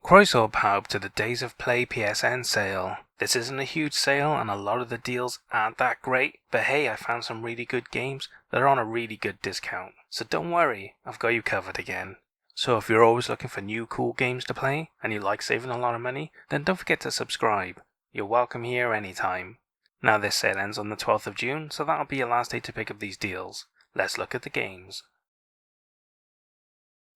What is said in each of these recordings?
Croeso pawb to the Days of Play PSN sale. This isn't a huge sale and a lot of the deals aren't that great, but hey, I found some really good games that are on a really good discount. So don't worry, I've got you covered again. So if you're always looking for new cool games to play and you like saving a lot of money, then don't forget to subscribe. You're welcome here anytime. Now this sale ends on the 12th of June, so that'll be your last day to pick up these deals. Let's look at the games.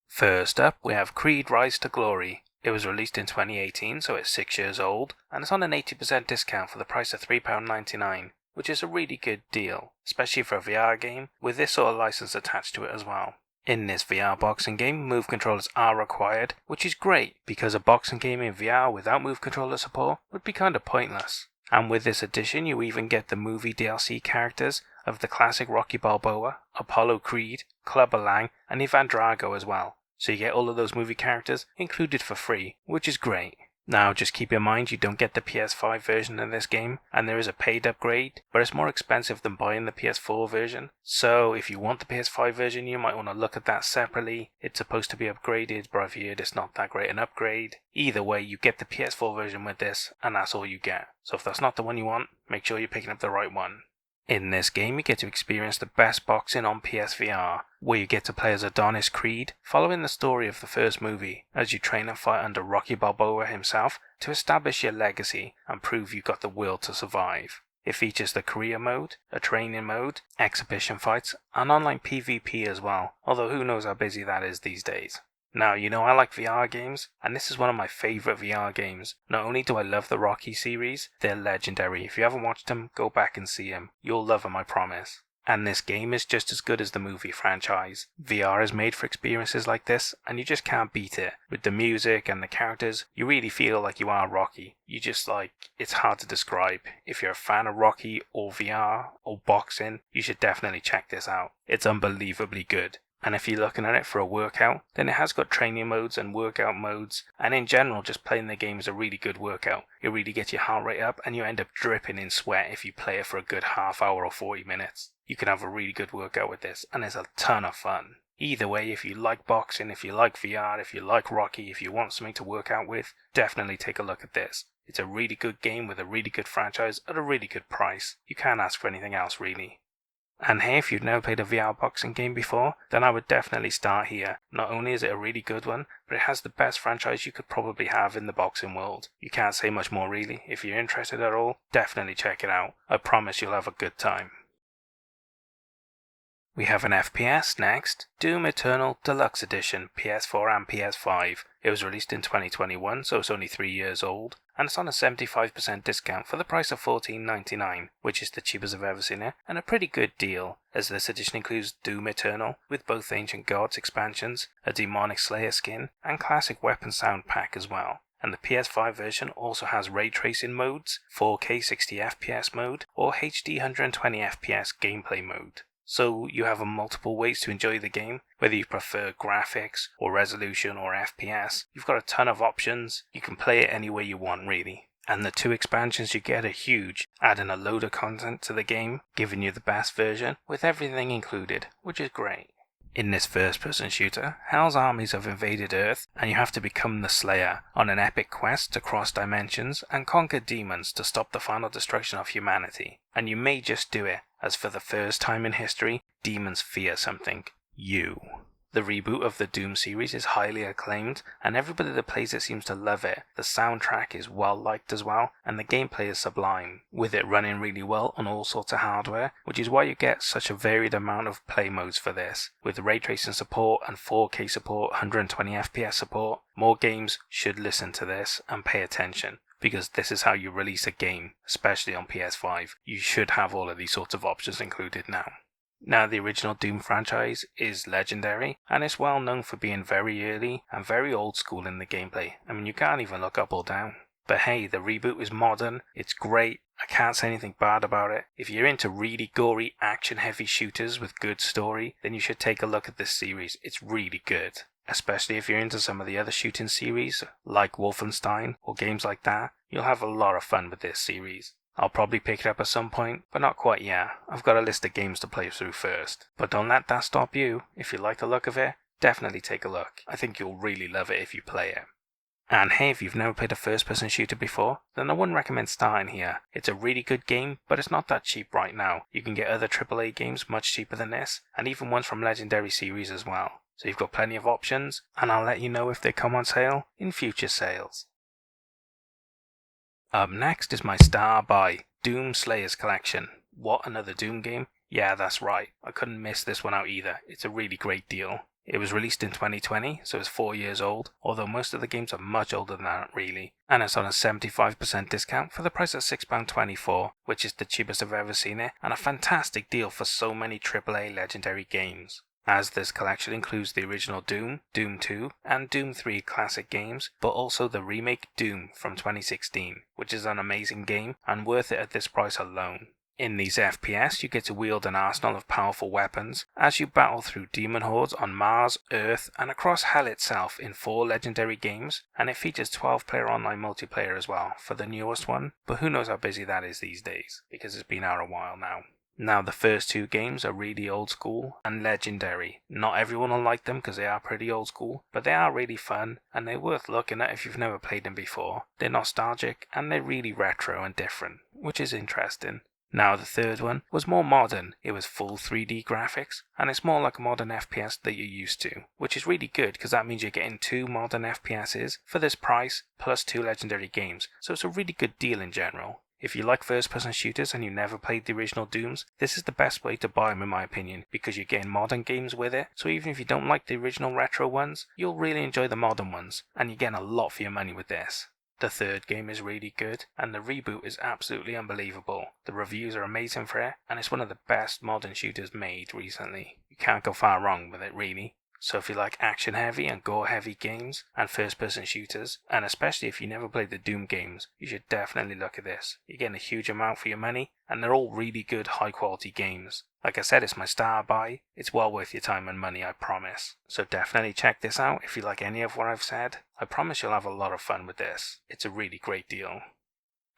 First up, we have Creed Rise to Glory. It was released in 2018, so it's 6 years old, and it's on an 80% discount for the price of £3.99, which is a really good deal, especially for a VR game, with this sort of license attached to it as well. In this VR boxing game, move controllers are required, which is great, because a boxing game in VR without move controller support would be kinda pointless. And with this addition, you even get the movie DLC characters of the classic Rocky Balboa, Apollo Creed, Clubber Lang, and Ivan Drago as well. So you get all of those movie characters included for free, which is great. Now just keep in mind you don't get the PS5 version of this game, and there is a paid upgrade, but it's more expensive than buying the PS4 version. So if you want the PS5 version, you might want to look at that separately. It's supposed to be upgraded, but I've heard it's not that great an upgrade. Either way, you get the PS4 version with this, and that's all you get. So if that's not the one you want, make sure you're picking up the right one. In this game, you get to experience the best boxing on PSVR, where you get to play as Adonis Creed, following the story of the first movie, as you train and fight under Rocky Balboa himself to establish your legacy and prove you've got the will to survive. It features the career mode, a training mode, exhibition fights, and online PvP as well, although who knows how busy that is these days. Now, you know I like VR games, and this is one of my favourite VR games. Not only do I love the Rocky series, they're legendary. If you haven't watched them, go back and see them. You'll love them, I promise. And this game is just as good as the movie franchise. VR is made for experiences like this, and you just can't beat it. With the music and the characters, you really feel like you are Rocky. It's hard to describe. If you're a fan of Rocky, or VR, or boxing, you should definitely check this out. It's unbelievably good. And if you're looking at it for a workout, then it has got training modes and workout modes, and in general just playing the game is a really good workout. It really gets your heart rate up and you end up dripping in sweat if you play it for a good half hour or 40 minutes. You can have a really good workout with this, and it's a ton of fun. Either way, if you like boxing, if you like VR, if you like Rocky, if you want something to work out with, definitely take a look at this. It's a really good game with a really good franchise at a really good price. You can't ask for anything else really. And hey, if you've never played a VR boxing game before, then I would definitely start here. Not only is it a really good one, but it has the best franchise you could probably have in the boxing world. You can't say much more really. If you're interested at all, definitely check it out. I promise you'll have a good time. We have an FPS next, Doom Eternal Deluxe Edition, PS4 and PS5. It was released in 2021, so it's only 3 years old, and it's on a 75% discount for the price of $14.99, which is the cheapest I've ever seen it, and a pretty good deal, as this edition includes Doom Eternal, with both Ancient Gods expansions, a Demonic Slayer skin, and classic weapon sound pack as well. And the PS5 version also has ray tracing modes, 4K 60fps mode, or HD 120fps gameplay mode. So you have multiple ways to enjoy the game, whether you prefer graphics or resolution or FPS. You've got a ton of options. You can play it any way you want really. And the 2 expansions you get are huge, adding a load of content to the game, giving you the best version with everything included, which is great. In this first-person shooter, Hell's armies have invaded Earth, and you have to become the Slayer on an epic quest to cross dimensions and conquer demons to stop the final destruction of humanity. And you may just do it, as for the first time in history, demons fear something. You. The reboot of the Doom series is highly acclaimed, and everybody that plays it seems to love it. The soundtrack is well liked as well, and the gameplay is sublime, with it running really well on all sorts of hardware, which is why you get such a varied amount of play modes for this. With ray tracing support and 4K support, 120fps support, more games should listen to this and pay attention, because this is how you release a game, especially on PS5. You should have all of these sorts of options included now. Now, the original Doom franchise is legendary, and it's well known for being very early and very old school in the gameplay. I mean, you can't even look up or down. But hey, the reboot is modern, it's great, I can't say anything bad about it. If you're into really gory, action-heavy shooters with good story, then you should take a look at this series. It's really good. Especially if you're into some of the other shooting series, like Wolfenstein or games like that, you'll have a lot of fun with this series. I'll probably pick it up at some point, but not quite yet. I've got a list of games to play through first. But don't let that stop you. If you like the look of it, definitely take a look. I think you'll really love it if you play it. And hey, if you've never played a first-person shooter before, then I wouldn't recommend starting here. It's a really good game, but it's not that cheap right now. You can get other AAA games much cheaper than this, and even ones from Legendary series as well. So you've got plenty of options, and I'll let you know if they come on sale in future sales. Up next is my star buy, Doom Slayers Collection. What, another Doom game? Yeah, that's right. I couldn't miss this one out either. It's a really great deal. It was released in 2020, so it's 4 years old, although most of the games are much older than that really, and it's on a 75% discount for the price of £6.24, which is the cheapest I've ever seen it, and a fantastic deal for so many AAA legendary games. As this collection includes the original Doom, Doom 2, and Doom 3 classic games, but also the remake Doom from 2016, which is an amazing game and worth it at this price alone. In these FPS, you get to wield an arsenal of powerful weapons as you battle through demon hordes on Mars, Earth, and across Hell itself in 4 legendary games, and it features 12-player online multiplayer as well for the newest one, but who knows how busy that is these days, because it's been out a while now. Now the first 2 games are really old school and legendary. Not everyone will like them because they are pretty old school, but they are really fun and they're worth looking at if you've never played them before. They're nostalgic and they're really retro and different, which is interesting. Now the third one was more modern. It was full 3D graphics, and it's more like a modern FPS that you're used to, which is really good because that means you're getting 2 modern FPSs for this price, plus 2 legendary games, so it's a really good deal in general. If you like first-person shooters and you never played the original Dooms, this is the best way to buy them in my opinion, because you're getting modern games with it, so even if you don't like the original retro ones, you'll really enjoy the modern ones, and you're getting a lot for your money with this. The third game is really good, and the reboot is absolutely unbelievable. The reviews are amazing for it, and it's one of the best modern shooters made recently. You can't go far wrong with it really. So if you like action heavy and gore heavy games and first person shooters, and especially if you never played the Doom games, you should definitely look at this. You're getting a huge amount for your money, and they're all really good high quality games. Like I said, it's my star buy. It's well worth your time and money, I promise. So definitely check this out if you like any of what I've said. I promise you'll have a lot of fun with this. It's a really great deal.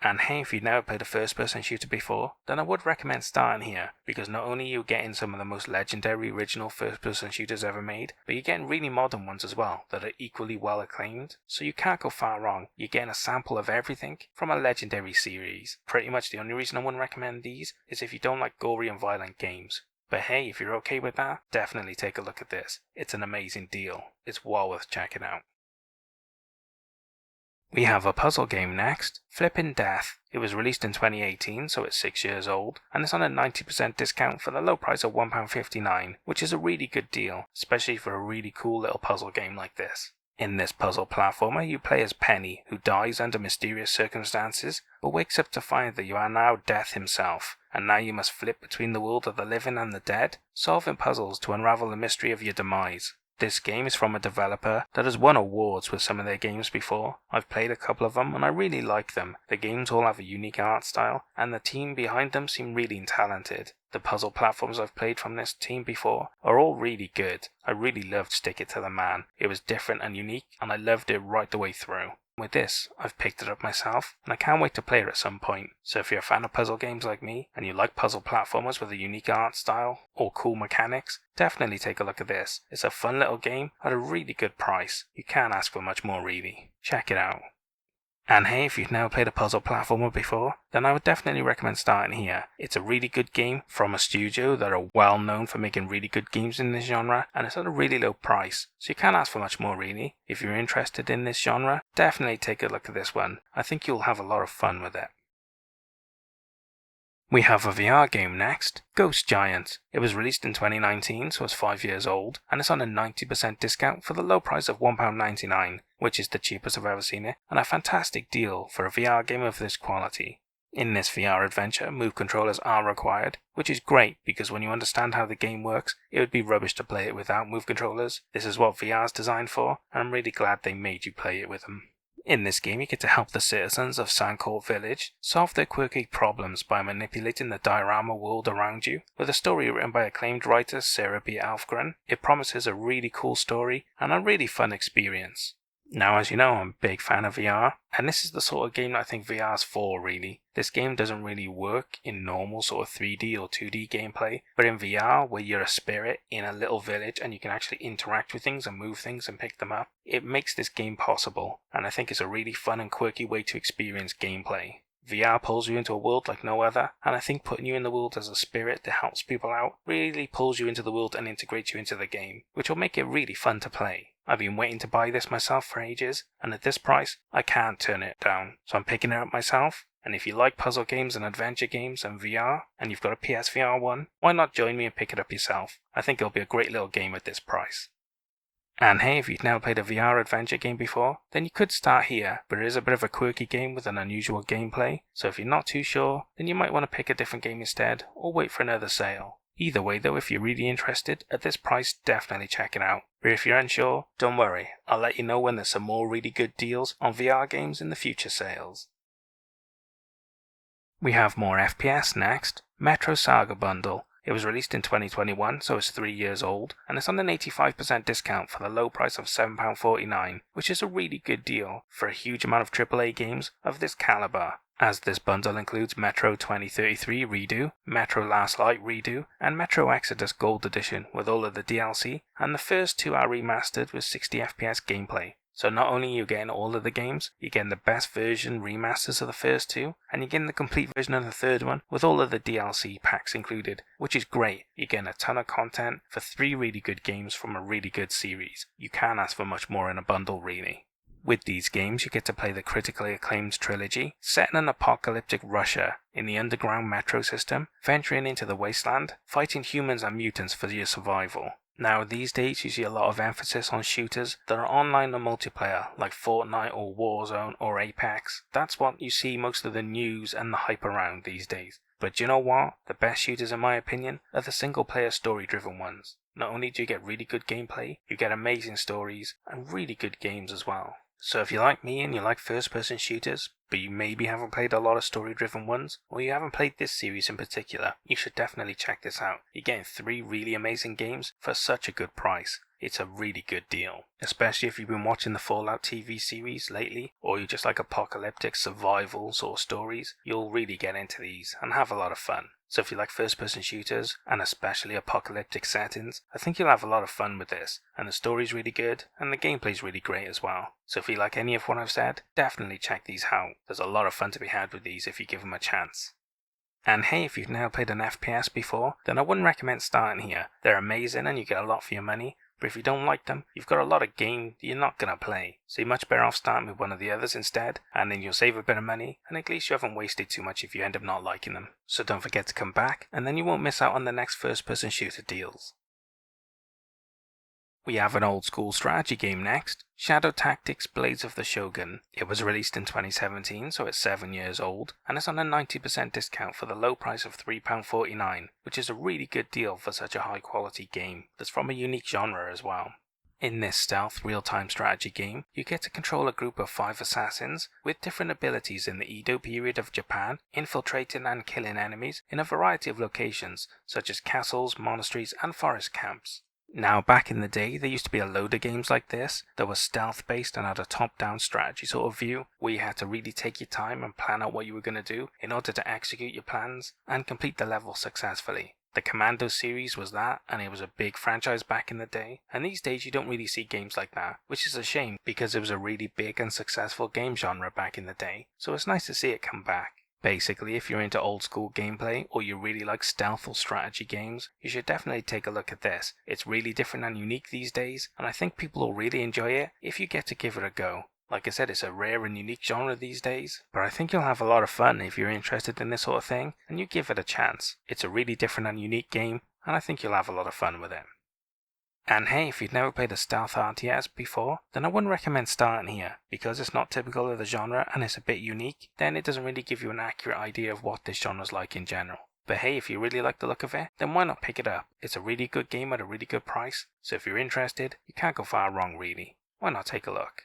And hey, if you've never played a first-person shooter before, then I would recommend starting here, because not only are you getting some of the most legendary original first-person shooters ever made, but you're getting really modern ones as well, that are equally well acclaimed, so you can't go far wrong. You're getting a sample of everything from a legendary series. Pretty much the only reason I wouldn't recommend these is if you don't like gory and violent games. But hey, if you're okay with that, definitely take a look at this. It's an amazing deal. It's well worth checking out. We have a puzzle game next, Flippin' Death. It was released in 2018, so it's 6 years old, and it's on a 90% discount for the low price of £1.59, which is a really good deal, especially for a really cool little puzzle game like this. In this puzzle platformer, you play as Penny, who dies under mysterious circumstances, but wakes up to find that you are now Death himself, and now you must flip between the world of the living and the dead, solving puzzles to unravel the mystery of your demise. This game is from a developer that has won awards with some of their games before. I've played a couple of them and I really like them. The games all have a unique art style and the team behind them seem really talented. The puzzle platforms I've played from this team before are all really good. I really loved Stick It to the Man. It was different and unique and I loved it right the way through. With this, I've picked it up myself, and I can't wait to play it at some point. So if you're a fan of puzzle games like me, and you like puzzle platformers with a unique art style, or cool mechanics, definitely take a look at this. It's a fun little game at a really good price. You can't ask for much more really. Check it out. And hey, if you've never played a puzzle platformer before, then I would definitely recommend starting here. It's a really good game from a studio that are well known for making really good games in this genre, and it's at a really low price, so you can't ask for much more really. If you're interested in this genre, definitely take a look at this one. I think you'll have a lot of fun with it. We have a VR game next, Ghost Giant. It was released in 2019, so it's 5 years old, and it's on a 90% discount for the low price of £1.99, which is the cheapest I've ever seen it, and a fantastic deal for a VR game of this quality. In this VR adventure, move controllers are required, which is great because when you understand how the game works, it would be rubbish to play it without move controllers. This is what VR is designed for, and I'm really glad they made you play it with them. In this game, you get to help the citizens of Sandcourt Village solve their quirky problems by manipulating the diorama world around you. With a story written by acclaimed writer Sarah B. Alfgren, it promises a really cool story and a really fun experience. Now, as you know, I'm a big fan of VR, and this is the sort of game that I think VR's for, really. This game doesn't really work in normal sort of 3D or 2D gameplay, but in VR, where you're a spirit in a little village and you can actually interact with things and move things and pick them up, it makes this game possible, and I think it's a really fun and quirky way to experience gameplay. VR pulls you into a world like no other, and I think putting you in the world as a spirit that helps people out really pulls you into the world and integrates you into the game, which will make it really fun to play. I've been waiting to buy this myself for ages, and at this price, I can't turn it down, so I'm picking it up myself. And if you like puzzle games and adventure games and VR, and you've got a PSVR one, why not join me and pick it up yourself? I think it'll be a great little game at this price. And hey, if you've never played a VR adventure game before, then you could start here, but it is a bit of a quirky game with an unusual gameplay, so if you're not too sure, then you might want to pick a different game instead, or wait for another sale. Either way though, if you're really interested, at this price, definitely check it out. But if you're unsure, don't worry, I'll let you know when there's some more really good deals on VR games in the future sales. We have more FPS next, Metro Saga Bundle. It was released in 2021, so it's 3 years old, and it's on an 85% discount for the low price of £7.49, which is a really good deal for a huge amount of AAA games of this caliber, as this bundle includes Metro 2033 Redo, Metro Last Light Redo, and Metro Exodus Gold Edition with all of the DLC, and the first two are remastered with 60 FPS gameplay. So not only are you getting all of the games, you're getting the best version remasters of the first two, and you're getting the complete version of the third one with all of the DLC packs included, which is great. You're getting a ton of content for 3 really good games from a really good series. You can't ask for much more in a bundle, really. With these games, you get to play the critically acclaimed trilogy, set in an apocalyptic Russia in the underground metro system, venturing into the wasteland, fighting humans and mutants for your survival. Now, these days you see a lot of emphasis on shooters that are online or multiplayer, like Fortnite or Warzone or Apex. That's what you see most of the news and the hype around these days. But you know what? The best shooters, in my opinion, are the single-player story-driven ones. Not only do you get really good gameplay, you get amazing stories and really good games as well. So if you're like me and you like first-person shooters, but you maybe haven't played a lot of story-driven ones, or you haven't played this series in particular, you should definitely check this out. You're getting 3 really amazing games for such a good price. It's a really good deal, especially if you've been watching the Fallout TV series lately, or you just like apocalyptic survival sort of stories, you'll really get into these and have a lot of fun. So if you like first-person shooters, and especially apocalyptic settings, I think you'll have a lot of fun with this, and the story's really good, and the gameplay's really great as well. So if you like any of what I've said, definitely check these out. There's a lot of fun to be had with these if you give them a chance. And hey, if you've never played an FPS before, then I wouldn't recommend starting here. They're amazing and you get a lot for your money, but if you don't like them, you've got a lot of game you're not going to play. So you're much better off starting with one of the others instead, and then you'll save a bit of money, and at least you haven't wasted too much if you end up not liking them. So don't forget to come back, and then you won't miss out on the next first-person shooter deals. We have an old school strategy game next, Shadow Tactics Blades of the Shogun. It was released in 2017, so it's 7 years old, and it's on a 90% discount for the low price of £3.49, which is a really good deal for such a high quality game that's from a unique genre as well. In this stealth real-time strategy game, you get to control a group of 5 assassins with different abilities in the Edo period of Japan, infiltrating and killing enemies in a variety of locations, such as castles, monasteries, and forest camps. Now, back in the day, there used to be a load of games like this that were stealth-based and had a top-down strategy sort of view, where you had to really take your time and plan out what you were going to do in order to execute your plans and complete the level successfully. The Commando series was that, and it was a big franchise back in the day, and these days you don't really see games like that, which is a shame because it was a really big and successful game genre back in the day, so it's nice to see it come back. Basically, if you're into old school gameplay or you really like stealth or strategy games, you should definitely take a look at this. It's really different and unique these days, and I think people will really enjoy it if you get to give it a go. Like I said, it's a rare and unique genre these days, but I think you'll have a lot of fun if you're interested in this sort of thing and you give it a chance. It's a really different and unique game, and I think you'll have a lot of fun with it. And hey, if you've never played a stealth RTS before, then I wouldn't recommend starting here, because it's not typical of the genre and it's a bit unique, then it doesn't really give you an accurate idea of what this genre's like in general. But hey, if you really like the look of it, then why not pick it up? It's a really good game at a really good price, so if you're interested, you can't go far wrong really. Why not take a look?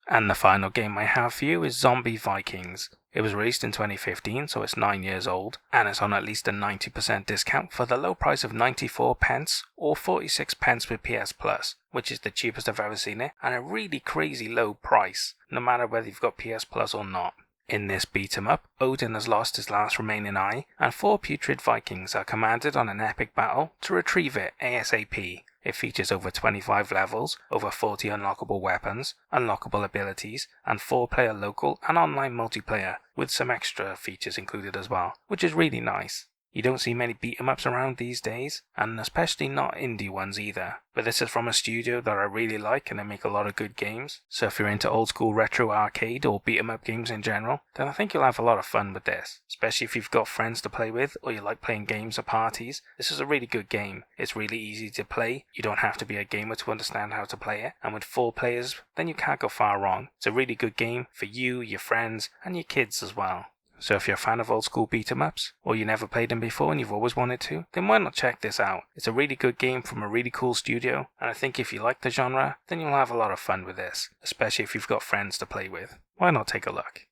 And the final game I have for you is Zombie Vikings. It was released in 2015, so it's 9 years old, and it's on at least a 90% discount for the low price of 94 pence or 46 pence with PS Plus, which is the cheapest I've ever seen it, and a really crazy low price, no matter whether you've got PS Plus or not. In this beat 'em up, Odin has lost his last remaining eye, and 4 putrid Vikings are commanded on an epic battle to retrieve it ASAP. It features over 25 levels, over 40 unlockable weapons, unlockable abilities, and 4-player local and online multiplayer, with some extra features included as well, which is really nice. You don't see many beat 'em ups around these days, and especially not indie ones either. But this is from a studio that I really like, and they make a lot of good games. So if you're into old school retro arcade or beat 'em up games in general, then I think you'll have a lot of fun with this. Especially if you've got friends to play with, or you like playing games at parties, this is a really good game. It's really easy to play, you don't have to be a gamer to understand how to play it, and with 4 players, then you can't go far wrong. It's a really good game for you, your friends, and your kids as well. So if you're a fan of old school beat 'em ups, or you never played them before and you've always wanted to, then why not check this out? It's a really good game from a really cool studio, and I think if you like the genre, then you'll have a lot of fun with this, especially if you've got friends to play with. Why not take a look?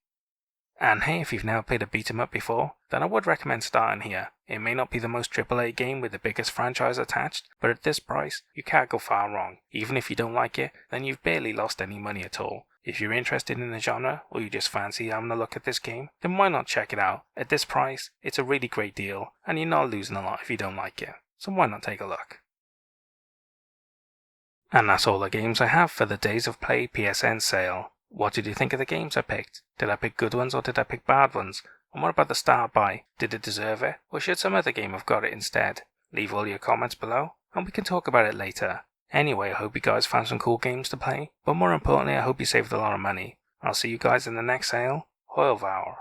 And hey, if you've never played a beat 'em up before, then I would recommend starting here. It may not be the most AAA game with the biggest franchise attached, but at this price, you can't go far wrong. Even if you don't like it, then you've barely lost any money at all. If you're interested in the genre, or you just fancy having a look at this game, then why not check it out? At this price, it's a really great deal, and you're not losing a lot if you don't like it. So why not take a look? And that's all the games I have for the Days of Play PSN sale. What did you think of the games I picked? Did I pick good ones or did I pick bad ones? And what about the start buy? Did it deserve it? Or should some other game have got it instead? Leave all your comments below, and we can talk about it later. Anyway, I hope you guys found some cool games to play, but more importantly, I hope you saved a lot of money. I'll see you guys in the next sale. Hoilvour.